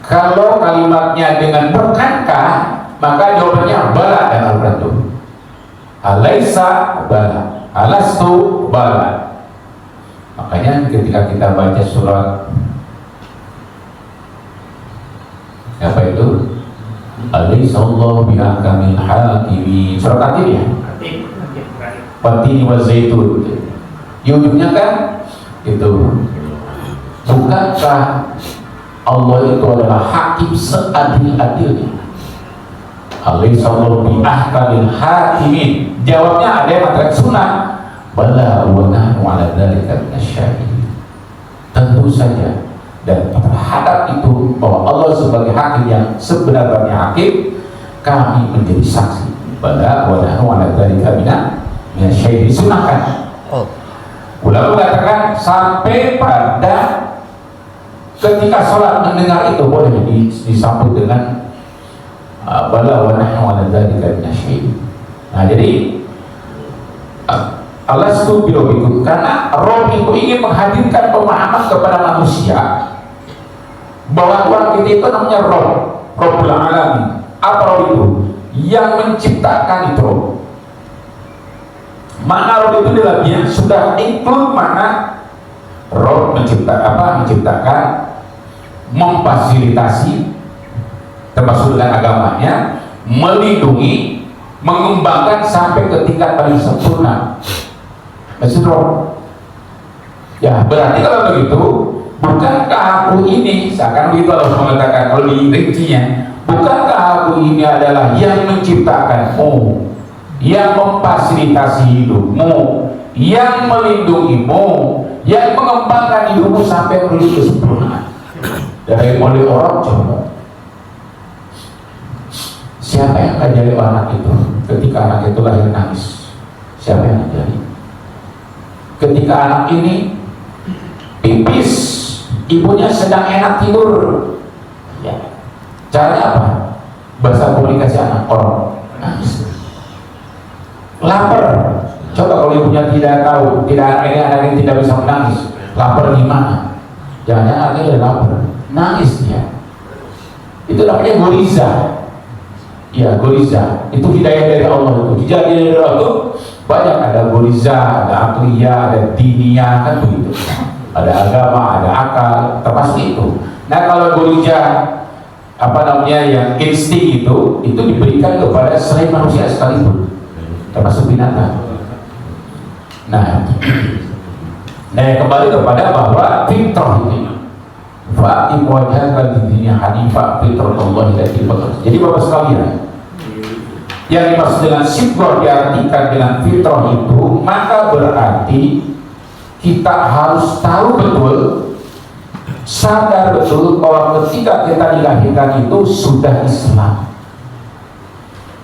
Kalau kalimatnya dengan bukankah, maka jawabannya bala dan Al-Quran itu. Alaisa bala, alastu bala. Makanya ketika kita baca surat apa itu? Alaisa Allah bihakamin hakimin. Surat At-Tin ya? Wat-tini waz-zaitun. Di ujungnya kan itu, bukankah Allah itu adalah hakim seadil-adilnya? Alaisa Allah bihakamin hakimin. Jawabnya ada yang mengatakan sunnah, bala wa nahnu ala dzalika minasyahidin. Tentu saja, dan terhadap itu bahwa Allah sebagai hakim yang sebenarnya hakim, kami menjadi saksi. Bala wa nahnu ala dzalika minasyahidin. Disunahkan. Ulama mengatakan sampai pada ketika sholat mendengar itu boleh disambut dengan bala wa nahnu ala dzalika minasyahidin. Nah jadi alastu bi rabbikum, karena Rabb itu ingin menghadirkan pemahaman kepada manusia bahwa Tuhan kita itu namanya Rabb, Rabbul Alamin. Apa Rabb itu? Yang menciptakan itu. Makna Rabb itu dalamnya sudah include makna Rabb menciptakan, memfasilitasi, termasuk dengan agamanya, melindungi, mengembangkan sampai ke tingkat paling sempurna. Maksud Rabb. Ya berarti kalau begitu, bukankah aku ini, seakan begitu Allah mengatakan kalau di rincinya, bukankah aku ini adalah yang menciptakanmu, yang memfasilitasi hidupmu, yang melindungimu, yang mengembangkan hidupmu sampai menuju kesempurnaan. Dari mulai orang coba, siapa yang ngajari anak itu ketika anak itu lahir nangis? Siapa yang ngajari? Ketika anak ini pipis, ibunya sedang enak tidur, ya. Caranya apa? Bahasa komunikasi anak orang nangis. Lapar, coba kalau ibunya tidak tahu, anak ini tidak bisa menangis, lapar gimana? Jangan-jangan anaknya lapar, nangis dia. Itu namanya goriza. Ya goriza, itu hidayah dari Allah. Itu hidayah dari Allah itu banyak, ada goriza, ada akliyah, ada diniyah, kan begitu. Ada agama, ada akal, termasuk itu. Nah kalau goriza yang insting itu diberikan kepada selain manusia sekalipun, termasuk binatang. Nah kembali kepada bahwa fitrah ini, fa'im wajhaka lidini hanifah fitratallahi allati fatara. Jadi Bapak sekalian, yang dimaksud dengan sifat diartikan dengan fitrah itu, maka berarti kita harus tahu betul, sadar betul bahwa ketika kita dilahirkan itu sudah Islam,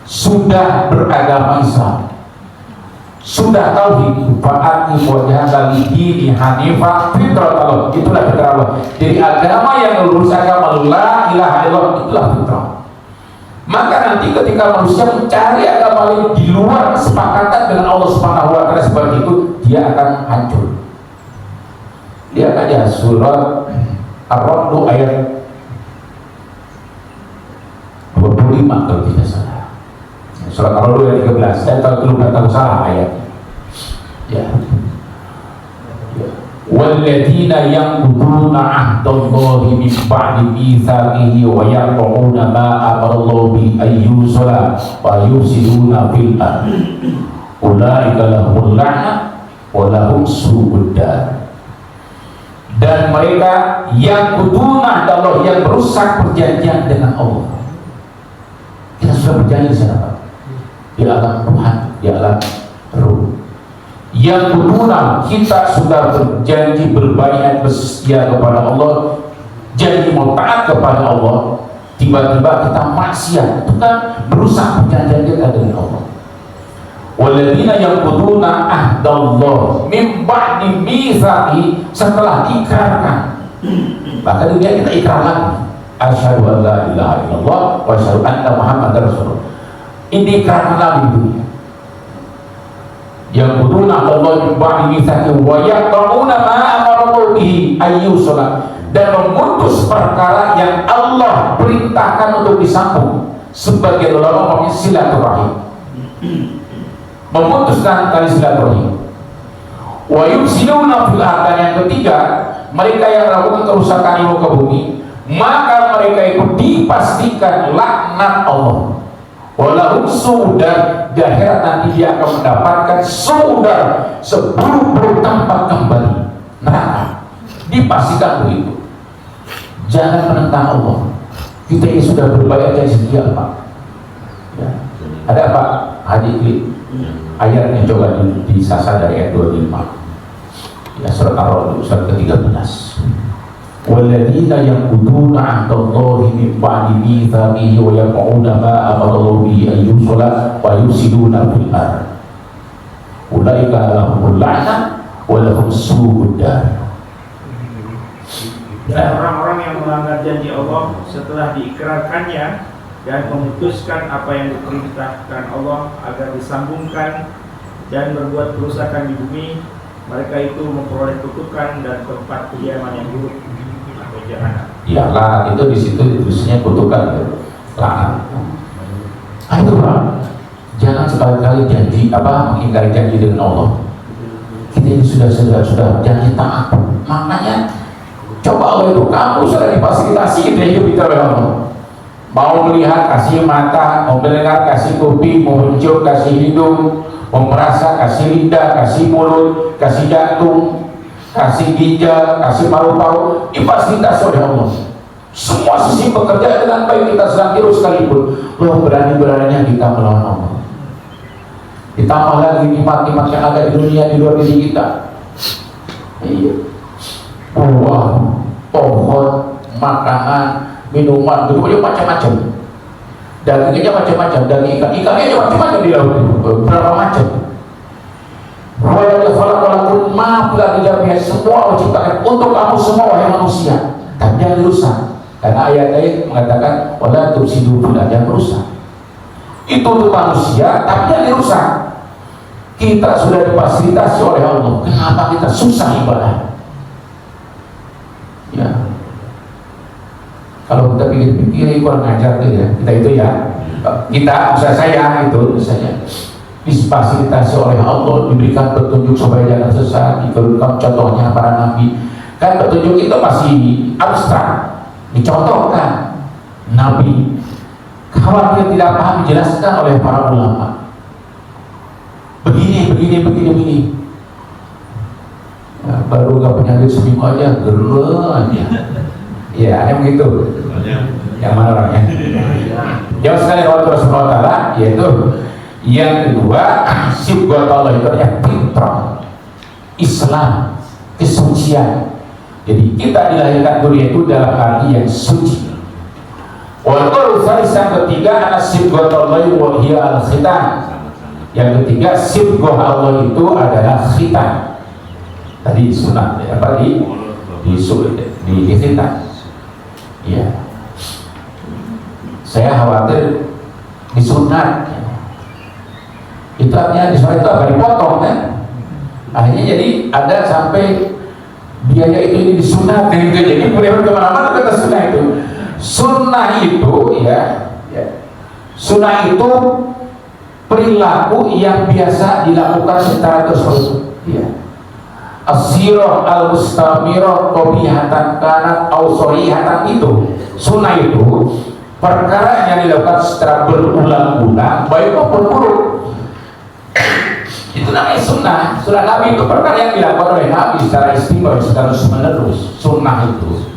sudah beragama Islam. sudah tauhid, fa'ati wajhaka lidini hanifah fitrah, itulah fitrah Allah. Jadi agama yang lurus, agama la ilaha illallah, itulah fitrah. Maka nanti ketika manusia mencari agama lain di luar kesepakatan dengan Allah Subhanahu wa taala seperti itu, dia akan hancur. Lihat aja surat Ar-Ra'd ayat 25 kalau tidak salah. Surat Ar-Ra'd ayat 13. Saya tahu nggak tahu salah ayatnya. Ya. Walladzina yanquduna 'ahdallahi min ba'di mitsaqihi wa yaqta'una ma amarallahu bi ayyusala wa yusiduna fil ardi ulaika lahumul la'nah wa lahum su'ud dar. Dan mereka yang kuduna Allah, yang merusak perjanjian dengan Allah. Kita sudah berjanji di sana, Pak, di alam Tuhan, di alam Ruh. Yang kuduna, kita sudah berjanji berbaiat bersetia kepada Allah, janji mau taat kepada Allah, tiba-tiba kita maksiat, itu kan merusak perjanjian kita dengan Allah. Walladzina yanquduna ahdallah min ba'di mitsaqi, setelah diikrarkan, bahkan dunia kita ikrar lagi, asyhadu an la ilaha illallah wa asyhadu anna muhammadar rasulullah, ini ikrarkan lagi dunia. Yanquduna ahdallah min ba'di mitsaqi wa yaqta'una ma amarallahu bihi ayyusala, dan memutus perkara yang Allah perintahkan untuk disambung. Sebagai ulama mempunyai silaturahim, memutuskan tali silaturahim. Wa yufsiduna fil ardi, yang ketiga, mereka yang melakukan kerusakan di muka bumi, maka mereka itu dipastikan laknat Allah. Walahum su'udar, di akhirat nanti dia akan mendapatkan su'udar, seburuk-buruk tempat kembali, neraka. Dipastikan begitu. Jangan menentang Allah. Kita ini sudah berbayar dari setia, Pak. Ya. Ada Pak Haji Klik, ayatnya coba disasar dari ayat 25. Ya, surat Ar-Ra'd surat ke-13. Walladzina yanquduna 'ahdallahi min ba'di mitsaqihi wa yaqta'una ma amarallahu bihi ayyusala wa yusiduna fil ardh ulaika lahumul la'nah wa lahum su'ud dar. Dan orang-orang yang melanggar janji Allah setelah diikrarkannya dan memutuskan apa yang diperintahkan Allah agar disambungkan dan berbuat kerusakan di bumi, mereka itu memperoleh kutukan dan tempat kediaman yang buruk atau jahanam. Ya, laknat itu di situ ditulisnya kutukan, ya. Laknat. Itu Pak, jangan sekali-kali janji mengingkari janji dengan Allah. Kita ini sudah janji taat. Makanya coba Allah itu, kamu sudah difasilitasi kita hidup di Allah. Mau melihat kasih mata, mau mendengar kasih kuping, mau mencium kasih hidung, mau merasa kasih lidah, kasih mulut, kasih jantung, kasih ginjal, kasih paru-paru, difasilitasi oleh Allah. Semua sisi bekerja dengan baik, kita sedang tiru sekalipun. Loh, berani-beraninya kita melawan Allah. Ditambah lagi nikmat-nikmat yang ada di dunia di luar diri kita. Iya. Buah, pohon, makanan, minuman, macam-macam. Dagingnya macam-macam, daging ikannya aja macam-macam di laut, berapa macam. Semua Allah ciptakan untuk kamu semua, wahai manusia. Tapi jangan rusak, karena ayat-ayat mengatakan wala tufsidu fil ardi, jangan rusak. Itu untuk manusia, tapi jangan rusak. Kita sudah difasilitasi oleh Allah, kenapa kita susah ibadah? Ya, kalau kita pikir-pikir kurang ajar tuh ya, kita usaha saya itu misalnya difasilitasi oleh Allah, diberikan petunjuk supaya jangan sesat, diberikan contohnya para nabi. Kan petunjuk itu masih abstrak, dicontohkan. Nabi khawatir tidak paham, dijelaskan oleh para ulama. Begini. Ya, baru gak punya duit seminggu aja, gerel aja. Ya, ada begitu. Yang mana orangnya? Jauh sekali Allah Subhanahu wa taala, yaitu yang kedua, sifat Allah itu adalah fitrah, Islam, kesucian. Jadi kita dilahirkan dunia itu dalam arti yang suci. Wal urusan yang ketiga adalah sifat Allah wa hiya al-khitan, Yang ketiga, sibgoh Allah itu adalah khitan. Tadi sunat, apa di khitan. Iya. Saya khawatir disunat. Itu artinya disunat itu apa? Dipotong kan? Akhirnya jadi ada sampai biaya itu ini disunat gitu. Jadi boleh kemana-mana kata sunnah itu. Sunnah itu ya. Sunnah itu perilaku yang biasa dilakukan secara terus. Ya. As-sirah al-mustamirah qobihatan kanat au sorihatan itu. Sunnah itu perkara yang dilakukan secara berulang-ulang baik maupun buruk. Itu namanya sunnah. Sunnah Nabi itu perkara yang dilakukan oleh Nabi secara istimewa, secara terus-menerus. Sunnah itu.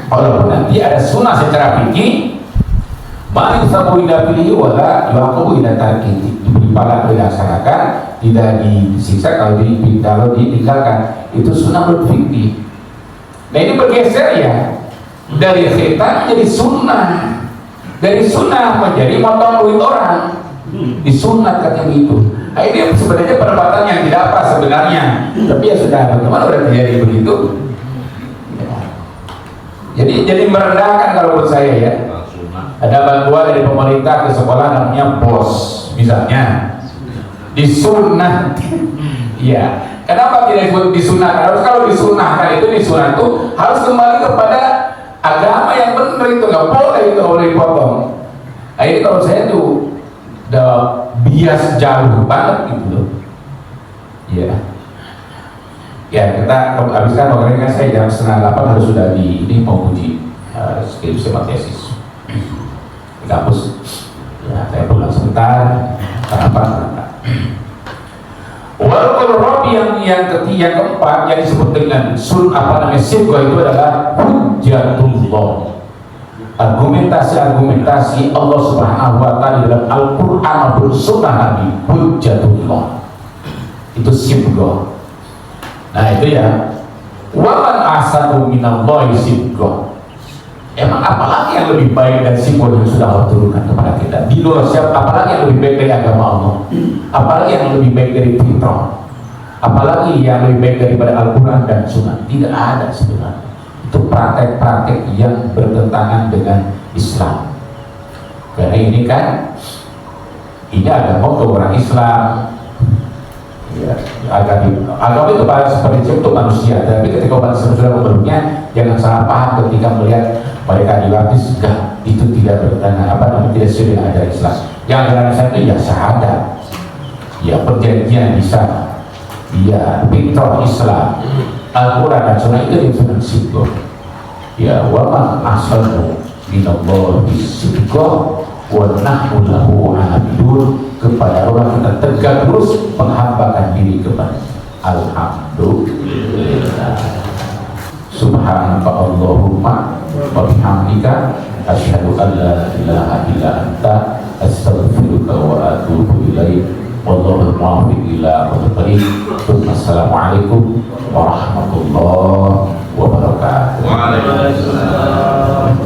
Walaupun nanti ada sunnah secara fikih, mari sabu ila pilih wala yuaqabu ila tarki, diberi pahala dilaksanakan, tidak disiksa kalau ditinggalkan. Itu sunnah berfikih. Nah ini bergeser ya dari khitan menjadi sunnah, dari sunnah menjadi motong duit orang, disunat katanya itu. Nah, ini sebenarnya perdebatan yang tidak apa sebenarnya, tapi ya sudah bagaimana udah terjadi begitu. Jadi merendahkan kalau menurut saya ya. Ada bantuan dari pemerintah ke sekolah namanya BOS misalnya, disunat. Iya. Kenapa tidak disebut disunat? Harus kalau disunahkan itu disunat itu harus kembali kepada agama yang benar, itu nggak boleh itu boleh dipotong. Nah ini kalau saya tuh udah bias jauh banget gitu loh. Iya. Ya kita habiskan waktunya kan saya jam 7:30 harus sudah di ini mau uji skripsi sama tesis di kampus. Ya saya pulang sebentar. Kenapa? Walaupun Robi yang keempat yang disebut dengan sibghah itu adalah hujjatullah, argumentasi Allah Subhanahu wa Ta'ala dalam Al-Quran maupun Sunnah Nabi, hujjatullah itu sibghah. Nah itu ya, waman asanu minallahi sibghah. Emang apalagi yang lebih baik dari sibghah yang sudah Allah turunkan kepada kita di luar siapa? Apalagi yang lebih baik dari agama Allah, apalagi yang lebih baik dari fitrah, apalagi yang lebih baik daripada Al-Quran dan Sunnah? Tidak ada sebenarnya. Itu praktek-praktek yang bertentangan dengan Islam. Karena ini kan ini agama untuk orang Islam. Ya, agama itu seperti untuk manusia, tapi ketika umat Islam sudah memeluknya, jangan salah paham ketika melihat mereka dilapis, itu tidak bertentangan tidak sesuai dengan ajaran Islam. Yang ajaran Islam itu ya syahadat, ya perjanjian di sana, ya fitrah Islam, Al-Quran dan Sunnah itu yang sudah sibghah. Ya wa man ahsanu minallahi sibghah wa nahnu lahu abidun. Kepada orang kita tegak terus menghambakan diri kepada Alhamdulillah. Subhanaka Allahumma wa bihamdika asyhadu an la ilaha illa anta astaghfiruka wa atubu ilaik. Wallahu muwaffiq ila aqwamit thoriq. Assalamualaikum warahmatullahi wabarakatuh. Waalaikumsalam.